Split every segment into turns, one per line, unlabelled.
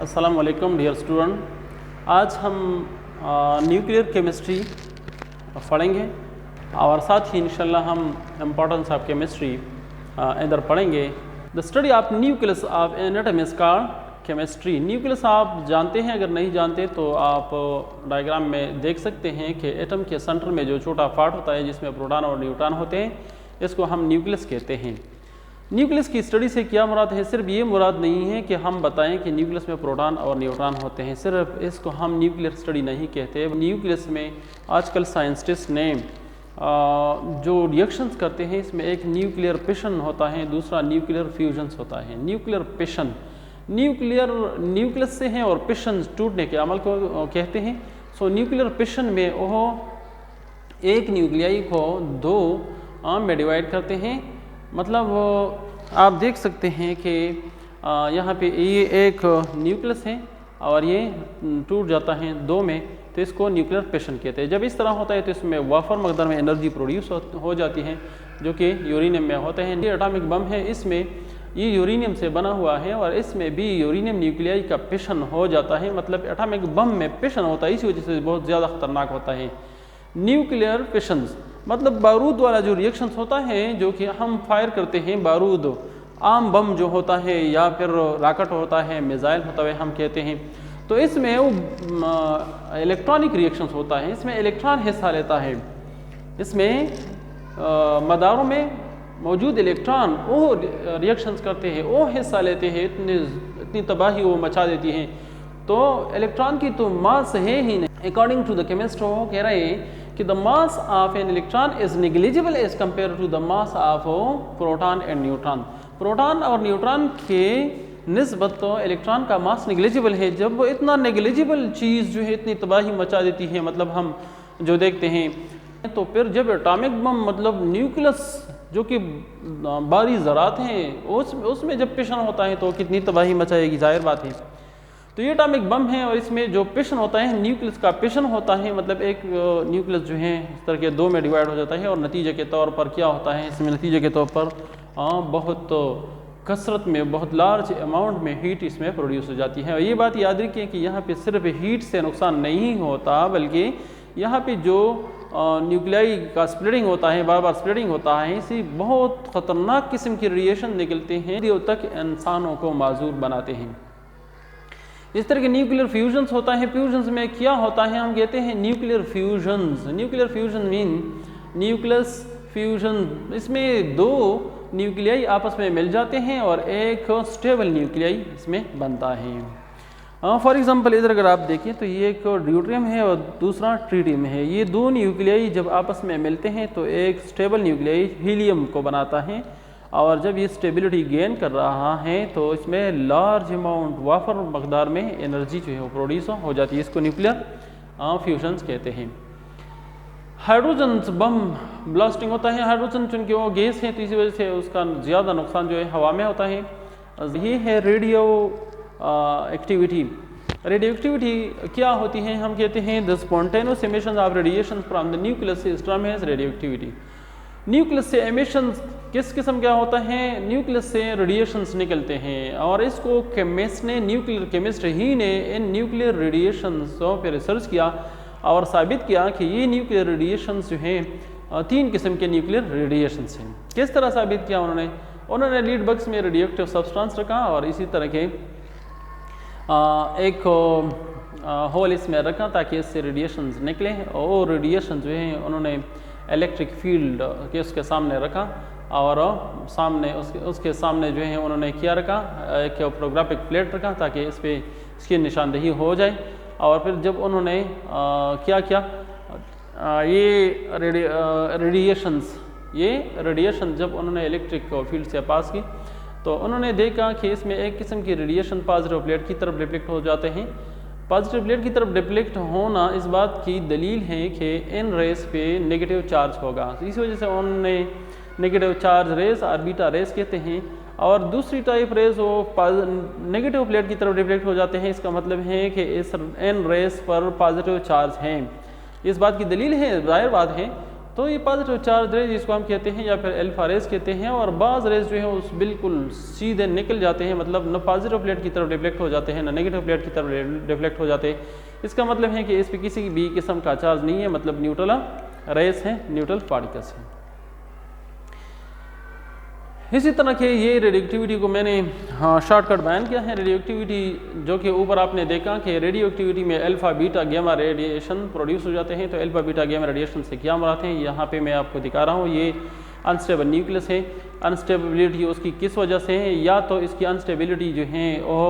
अस्सलाम वालेकुम dear student. आज हम न्यूक्लियर केमिस्ट्री पढ़ेंगे और साथ ही इंशाल्लाह हम इम्पोर्टेंस ऑफ केमिस्ट्री इधर पढ़ेंगे। The study of nucleus of an atom is called chemistry. Nucleus आप जानते हैं, अगर नहीं जानते तो आप डायग्राम में देख सकते हैं कि एटम के सेंटर में जो छोटा पार्ट होता है जिसमें प्रोटॉन और न्यूट्रॉन होते हैं, इसको हम न्यूक्लियस कहते हैं। न्यूक्लियस की स्टडी से क्या मुराद है? सिर्फ ये मुराद नहीं है कि हम बताएं कि न्यूक्लियस में प्रोटॉन और न्यूट्रॉन होते हैं, सिर्फ इसको हम न्यूक्लियर स्टडी नहीं कहते। न्यूक्लियस में आजकल साइंटिस्ट ने जो रिएक्शंस करते हैं, इसमें एक न्यूक्लियर फिशन होता है, दूसरा न्यूक्लियर फ्यूजन्स होता है। न्यूक्लियर फिशन न्यूक्लियस से है और फिशन टूटने के अमल को कहते हैं। सो न्यूक्लियर फिशन में वो एक न्यूक्लियाई को दो में डिवाइड करते हैं। मतलब आप देख सकते हैं कि यहाँ पे ये एक न्यूक्लियस है और ये टूट जाता है दो में, तो इसको न्यूक्लियर फिशन कहते हैं। जब इस तरह होता है तो इसमें वाफर मकदार में एनर्जी प्रोड्यूस हो जाती है, जो कि यूरेनियम में होता है। ये एटॉमिक बम है, इसमें ये यूरेनियम से बना हुआ है और इसमें भी यूरेनियम न्यूक्लियाई का फिशन हो जाता है। मतलब एटॉमिक बम में फिशन होता है, इसी वजह से बहुत ज़्यादा खतरनाक होता है। न्यूक्लियर फिशंस मतलब बारूद वाला जो रिएक्शंस होता है, जो कि हम फायर करते हैं बारूद, आम बम जो होता है या फिर रॉकेट होता है, मिसाइल होता है हम कहते हैं, तो इसमें वो इलेक्ट्रॉनिक रिएक्शंस होता है, इसमें इलेक्ट्रॉन हिस्सा लेता है। इसमें मदारों में मौजूद इलेक्ट्रॉन वो रिएक्शंस करते हैं, वो हिस्सा लेते हैं, इतनी तबाही वो मचा देती हैं। तो इलेक्ट्रॉन की तो मास है ही नहीं। अकॉर्डिंग टू द केमिस्ट वो कह रहे हैं कि the mass of an electron is negligible as compare to the mass of proton and neutron. Proton और न्यूट्रॉन के निस्बत तो इलेक्ट्रॉन का मास नेग्लिजिबल है। जब इतना नेग्लिजिबल चीज़ जो है इतनी तबाही मचा देती है, मतलब हम जो देखते हैं, तो फिर जब एटॉमिक बम मतलब न्यूक्लियस जो कि बारी ज़रात हैं उसमें जब फिशन होता है तो कितनी तबाही मचाएगी, जाहिर बात है। तो ये एटॉमिक बम है और इसमें जो फिशन होता है, न्यूक्लियस का फिशन होता है, मतलब एक न्यूक्लियस जो है इस तरह के दो में डिवाइड हो जाता है और नतीजे के तौर पर क्या होता है, इसमें नतीजे के तौर पर बहुत कसरत में, बहुत लार्ज अमाउंट में हीट इसमें प्रोड्यूस हो जाती है। और ये बात याद रखिए कि यहाँ पे सिर्फ हीट से नुकसान नहीं होता, बल्कि यहाँ पे जो न्यूक्लियाई का स्प्लिटिंग होता है, बार बार स्प्लिटिंग होता है, इसी बहुत ख़तरनाक किस्म की रेडिएशन निकलते हैं जो तक इंसानों को माजूर बनाते हैं। इस तरह के न्यूक्लियर फ्यूजन्स होता है। फ्यूजन्स में क्या होता है, हम कहते हैं nuclear fusions. Nuclear fusion mean nucleus fusion, इसमें दो न्यूक्लियाई आपस में मिल जाते हैं और एक स्टेबल न्यूक्लियाई इसमें बनता है। फॉर एग्जांपल इधर अगर आप देखें तो ये एक ड्यूट्रियम है और दूसरा ट्रिटियम है। ये दो न्यूक्लियाई जब आपस में मिलते हैं तो एक स्टेबल न्यूक्लियाई हीलियम को बनाता है, और जब ये स्टेबिलिटी गेन कर रहा है तो इसमें लार्ज अमाउंट वाफर मकदार में एनर्जी जो है वो प्रोड्यूस हो जाती है। इसको न्यूक्लियर फ्यूजन्स कहते हैं। हाइड्रोजन बम ब्लास्टिंग होता है। हाइड्रोजन चूँकि वो गैस है तो इसी वजह से उसका ज़्यादा नुकसान जो है हवा में होता है। ये है रेडियो एक्टिविटी। रेडियो एक्टिविटी क्या होती है, हम कहते हैं the spontaneous emission of radiation from the nucleus is termed as radioactivity. Nucleus से एमिशंस किस किस्म क्या होता है, न्यूक्लियस से रेडिएशंस निकलते हैं और इसको केमिस्ट ने, न्यूक्लियर केमिस्ट ही ने इन न्यूक्लियर रेडिएशंस पर रिसर्च किया और साबित किया कि ये न्यूक्लियर रेडिएशंस जो हैं तीन किस्म के न्यूक्लियर रेडिएशंस हैं। किस तरह साबित किया उन्होंने लीड बक्स में रेडियोएक्टिव सब्सटेंस रखा और इसी तरह के एक होल इसमें रखा ताकि इससे रेडिएशंस निकले। और रेडिएशन जो है उन्होंने इलेक्ट्रिक फील्ड के उसके सामने रखा और सामने उसके सामने जो है उन्होंने क्या रखा, एक प्रोग्राफिक प्लेट रखा ताकि इस पर इसकी निशानदेही हो जाए। और फिर जब उन्होंने क्या किया, ये रेडिएशन जब उन्होंने इलेक्ट्रिक फील्ड से पास की तो उन्होंने देखा कि इसमें एक किस्म की रेडिएशन पॉजिटिव प्लेट की तरफ रिफ्लेक्ट हो जाते हैं। पॉजिटिव प्लेट की तरफ रिफ्लेक्ट होना इस बात की दलील है कि इन रेस पे नेगेटिव चार्ज होगा, तो इस वजह से उन्होंने नेगेटिव चार्ज रेस और बीटा रेस कहते हैं। और दूसरी टाइप रेस वो नेगेटिव प्लेट की तरफ रिफ्लेक्ट हो जाते हैं। इसका मतलब है कि इस इन रेस पर पॉजिटिव चार्ज हैं। इस बात की दलील है, जाहिर बात है तो ये पॉजिटिव चार्ज रेज इसको हम कहते हैं या फिर अल्फा रेज कहते हैं। और बाज़ रेज जो है उस बिल्कुल सीधे निकल जाते हैं, मतलब न पॉजिटिव प्लेट की तरफ डिफ्लेक्ट हो जाते हैं न नेगेटिव प्लेट की तरफ डिफ्लेक्ट हो जाते हैं। इसका मतलब है कि इस पर किसी भी किस्म का चार्ज नहीं है, मतलब न्यूट्रल रेज हैं, न्यूट्रल पार्टिकल्स हैं। इसी तरह के ये रेडियोएक्टिविटी को मैंने शॉर्टकट बयान किया है। रेडियोएक्टिविटी जो कि ऊपर आपने देखा कि रेडियोएक्टिविटी में alpha beta gamma radiation produce हो जाते हैं। तो अल्फ़ा बीटा गैमा रेडिएशन से क्या मुराद है, यहाँ पे मैं आपको दिखा रहा हूँ। ये अनस्टेबल न्यूक्लियस है। अनस्टेबिलिटी उसकी किस वजह से है, या तो इसकी अनस्टेबिलिटी जो है वो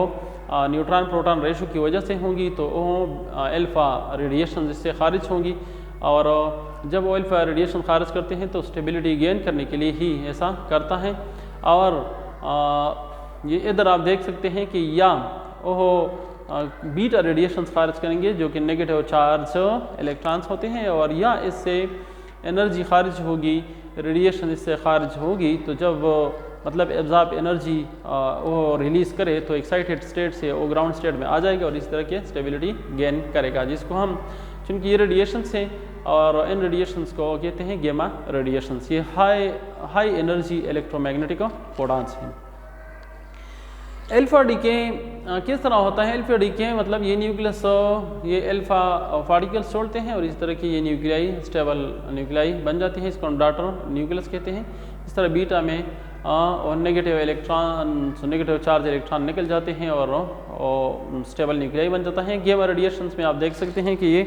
न्यूट्रॉन प्रोटॉन रेशो की वजह से होंगी, तो वो अल्फ़ा रेडिएशन इससे खारिज होंगी। और जब वो अल्फ़ा रेडिएशन खारिज करते हैं तो स्टेबिलिटी गेन करने के लिए ही ऐसा करता है। और ये इधर आप देख सकते हैं कि या वो बीटा रेडिएशन खारिज करेंगे जो कि नेगेटिव चार्ज इलेक्ट्रॉन्स होते हैं, और या इससे एनर्जी खारिज होगी, रेडिएशन इससे खारिज होगी। तो जब मतलब एब्जॉर्ब एनर्जी वो रिलीज़ करे तो एक्साइटेड स्टेट से वो ग्राउंड स्टेट में आ जाएगा और इस तरह के स्टेबिलिटी गेन करेगा, जिसको हम चूँकि ये रेडिएशंस हैं और इन रेडिएशंस को कहते हैं गैमा रेडिएशंस। ये हाई एनर्जी इलेक्ट्रोमैग्नेटिक फोटॉन्स हैं। अल्फा डीके किस तरह होता है? अल्फा डीके मतलब ये न्यूक्लियस ये अल्फा पार्टिकल्स छोड़ते हैं और इस तरह की ये न्यूक्लियाई स्टेबल न्यूक्लियाई बन जाती है, इसको हम डॉटर न्यूक्लियस कहते हैं। इस तरह बीटा में और negative electron negative charge electron निकल जाते हैं और स्टेबल न्यूक्लियाई बन जाता है। गैमा रेडिएशंस में आप देख सकते हैं कि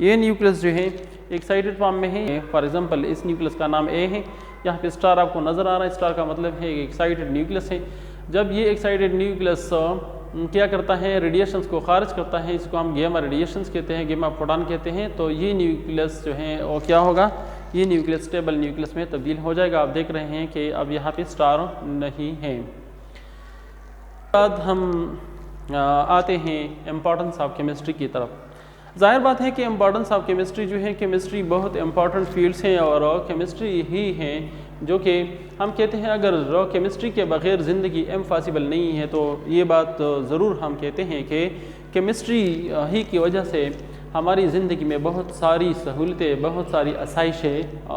ये न्यूक्लियस जो है एक्साइटेड फॉर्म में है। फॉर एग्जांपल इस न्यूक्लियस का नाम ए है, यहाँ पे स्टार आपको नज़र आ रहा है, स्टार का मतलब है एक्साइटेड न्यूक्लियस है। जब ये एक्साइटेड न्यूक्लियस क्या करता है, रेडिएशंस को खारिज करता है, इसको हम गैमा रेडिएशंस कहते हैं, गैमा फोटॉन कहते हैं। तो ये न्यूक्लियस जो है वो क्या होगा, ये न्यूक्लियस स्टेबल न्यूक्लियस में तब्दील हो जाएगा। आप देख रहे हैं कि अब यहाँ पे स्टार नहीं है। बाद हम आते हैं इम्पॉर्टेंस ऑफ केमिस्ट्री की तरफ। जाहिर बात है कि इम्पॉर्टेंस ऑफ केमिस्ट्री जो है, केमिस्ट्री बहुत इंपॉर्टेंट फील्ड्स हैं और केमिस्ट्री ही है जो कि हम कहते हैं अगर केमिस्ट्री के बग़ैर ज़िंदगी इम्पॉसिबल नहीं है। तो ये बात ज़रूर हम कहते हैं कि केमिस्ट्री ही की वजह से हमारी ज़िंदगी में बहुत सारी सहूलतें, बहुत सारी आसाइशें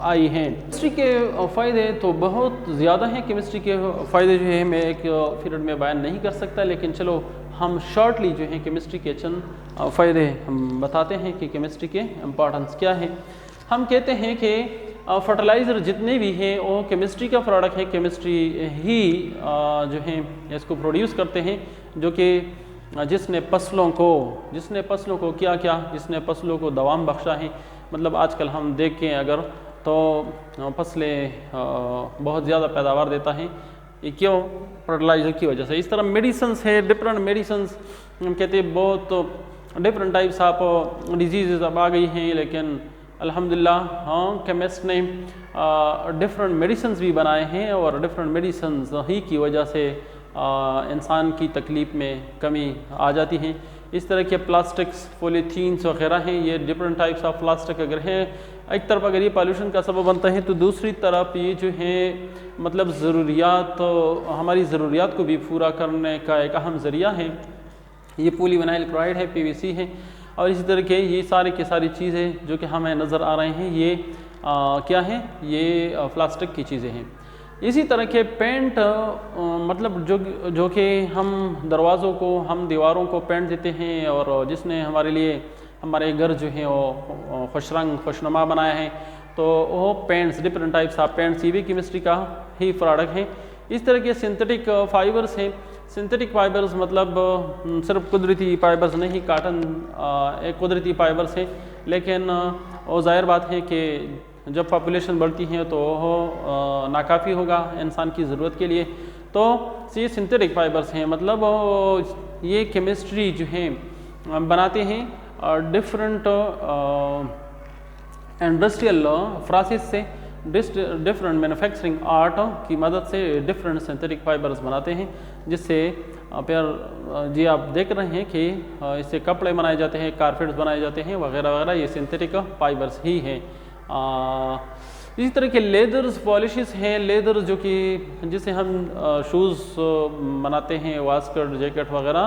आई हैं। केमिस्ट्री के फ़ायदे तो बहुत ज़्यादा हैं। केमिस्ट्री के फ़ायदे जो है मैं एक पीरियड में बयान नहीं कर सकता, लेकिन चलो हम शॉर्टली जो है केमिस्ट्री के चंद फ़ायदे हम बताते हैं कि केमिस्ट्री के इम्पॉर्टेंस क्या है। हम कहते हैं कि फर्टिलाइज़र जितने भी हैं वो केमिस्ट्री का प्रोडक्ट है। केमिस्ट्री ही जो है इसको प्रोड्यूस करते हैं, जो कि जिसने फसलों को जिसने फसलों को दवाम बख्शा है। मतलब आजकल हम देखें अगर तो फसलें बहुत ज़्यादा पैदावार देता है, ये क्यों? फर्टिलाइज़र की वजह से। इस तरह मेडिसन्स है, डिफरेंट मेडिसन्स हम कहते हैं बहुत डिफरेंट टाइप्स ऑफ डिजीज़ अब आ गई हैं, लेकिन अल्हम्दुलिल्लाह केमिस्ट ने डिफरेंट मेडिसन्स भी बनाए हैं और डिफरेंट मेडिसन्स ही की वजह से इंसान की तकलीफ़ में कमी आ जाती है। इस तरह के प्लास्टिक्स, पॉलीथीन्स वगैरह हैं, ये डिफरेंट टाइप्स ऑफ प्लास्टिक अगर हैं, एक तरफ अगर ये पॉल्यूशन का सबब बनता है तो दूसरी तरफ ये जो है मतलब ज़रूरियात, हमारी ज़रूरियात को भी पूरा करने का एक अहम ज़रिया है। ये पॉलीविनाइल क्लोराइड है, PVC है, और इसी तरह के ये सारी की सारी चीज़ें जो कि हमें नज़र आ रहे हैं ये क्या है, ये प्लास्टिक की चीज़ें हैं। इसी तरह के पेंट मतलब जो कि हम दरवाज़ों को, हम दीवारों को पेंट देते हैं, और जिसने हमारे लिए हमारे घर जो है वो खुश रंग खुशनुमा बनाया है, तो वो paints, different types of paints, ये भी केमिस्ट्री का ही प्रोडक्ट है। इस तरह के सिंथेटिक फाइबर्स हैं। सिंथेटिक फाइबर्स मतलब सिर्फ कुदरती फाइबर्स नहीं, काटन एक कुदरती फाइबर्स है, लेकिन वो ज़ाहिर बात है कि जब पॉपुलेशन बढ़ती है तो वो नाकाफ़ी होगा इंसान की ज़रूरत के लिए। तो ये सिंथेटिक फाइबर्स हैं, मतलब ये केमिस्ट्री जो है बनाते हैं डिफरेंट इंडस्ट्रियल प्रोसेस से, डिफरेंट मैन्युफैक्चरिंग आर्ट की मदद से डिफरेंट सिंथेटिक फाइबर्स बनाते हैं, जिससे फिर जी आप देख रहे हैं कि इससे कपड़े बनाए जाते हैं, कारपेट्स बनाए जाते हैं वगैरह वगैरह, ये सिंथेटिक फाइबर्स ही हैं। इसी तरह के लेदर्स, पॉलिशेस हैं, लेदर जो कि जिसे हम शूज़ बनाते हैं, वास्कट, जैकेट वगैरह,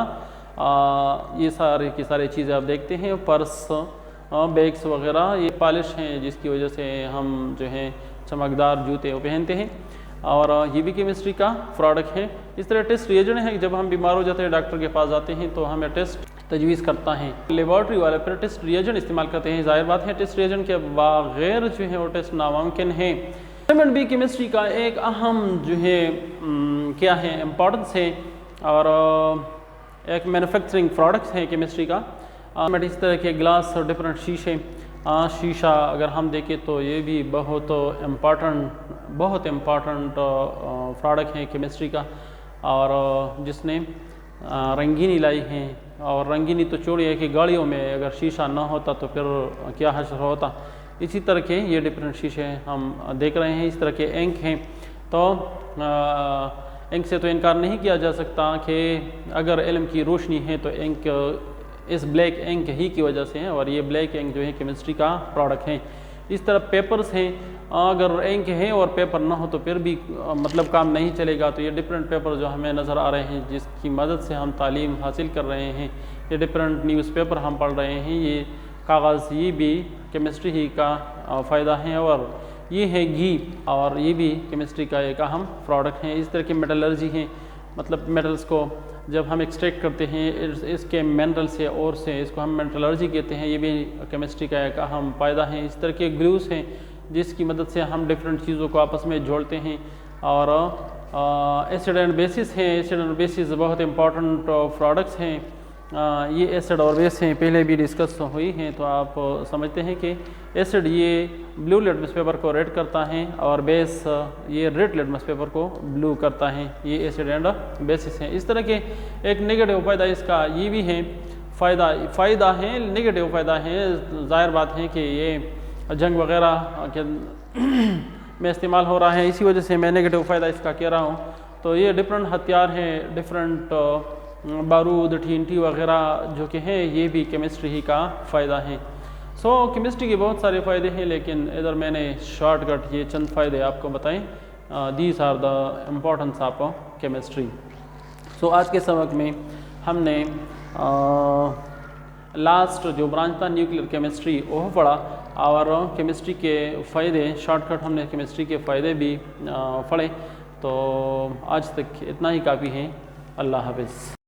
ये सारे की सारी चीज़ें आप देखते हैं। पर्स बैग्स वगैरह, ये पॉलिश हैं जिसकी वजह से हम जो है चमकदार जूते वो पहनते हैं, और ये भी केमिस्ट्री का प्रोडक्ट है। इस तरह टेस्ट रिएजेंट है, जब हम बीमार हो जाते हैं डॉक्टर के पास जाते हैं तो हमें टेस्ट तजवीज़ करता है, लेबॉर्ट्री वाले फिर टेस्ट रिएजेंट इस्तेमाल करते हैं। ज़ाहिर बात है टेस्ट रिएजेंट के बगैर जो है वो टेस्ट नामुमकिन है। एलिमेंट बी केमिस्ट्री का एक अहम जो है क्या है इम्पोर्टेंस है, और एक मैन्युफैक्चरिंग प्रोडक्ट्स है केमिस्ट्री का। इस तरह के ग्लास और डिफरेंट शीशे, शीशा अगर हम देखें तो ये भी बहुत इम्पॉर्टेंट प्रोडक्ट है केमिस्ट्री का, और जिसने रंगीनी लाई है। और रंगीनी तो छोड़िए कि गाड़ियों में अगर शीशा ना होता तो फिर क्या हश्र होता। इसी तरह के ये डिफरेंट शीशे हम देख रहे हैं। इस तरह के इंक हैं, तो इंक से तो इनकार नहीं किया जा सकता कि अगर इल्म की रोशनी है तो इंक इस ब्लैक इंक ही की वजह से है, और ये ब्लैक इंक जो है केमिस्ट्री का प्रोडक्ट है। इस तरह पेपर्स हैं, अगर इंक है और पेपर ना हो तो फिर भी मतलब काम नहीं चलेगा। तो ये डिफरेंट पेपर जो हमें नज़र आ रहे हैं जिसकी मदद से हम तालीम हासिल कर रहे हैं, ये डिफरेंट न्यूज़पेपर हम पढ़ रहे हैं, ये कागज़, ये भी केमिस्ट्री ही का फ़ायदा है। और ये है घी, और ये भी केमिस्ट्री का एक अहम प्रोडक्ट है। इस तरह की मेटलर्जी है, मतलब मेटल्स को जब हम एक्सट्रैक्ट करते हैं इसके मिनरल से और से, इसको हम मेटलर्जी कहते हैं, ये भी केमिस्ट्री का एक अहम फ़ायदा है। इस तरह के ग्लूस हैं जिसकी मदद से हम डिफरेंट चीज़ों को आपस में जोड़ते हैं। और एसिड एंड बेसिस हैं, एसिड एंड बेसिस बहुत इंपॉर्टेंट प्रोडक्ट्स हैं। ये एसिड और बेस हैं, पहले भी डिस्कस हुई हैं, तो आप समझते हैं कि एसिड ये ब्लू लिटमस पेपर को रेड करता है, और बेस ये रेड लिटमस पेपर को ब्लू करता है। ये एसिड एंड बेसिस हैं। इस तरह के एक नेगेटिव फ़ायदा इसका ये भी है, फ़ायदा है, नेगेटिव फ़ायदा है। ज़ाहिर बात है कि ये जंग वगैरह के में इस्तेमाल हो रहा है, इसी वजह से मैं नेगेटिव फ़ायदा इसका कह रहा हूँ। तो ये डिफरेंट हथियार हैं, डिफरेंट बारूद, TNT वगैरह जो कि हैं, ये भी केमिस्ट्री ही का फ़ायदा है। सो केमिस्ट्री के बहुत सारे फ़ायदे हैं, लेकिन इधर मैंने शॉर्टकट ये चंद फ़ायदे आपको बताएं। These are the importance of chemistry. So आज के सबक में हमने लास्ट जो ब्रांच था न्यूक्लियर केमिस्ट्री वो पढ़ा, और केमिस्ट्री के फ़ायदे, शॉर्टकट हमने केमिस्ट्री के फ़ायदे भी पढ़े। तो आज तक इतना ही काफ़ी है। अल्लाह हाफ़िज़।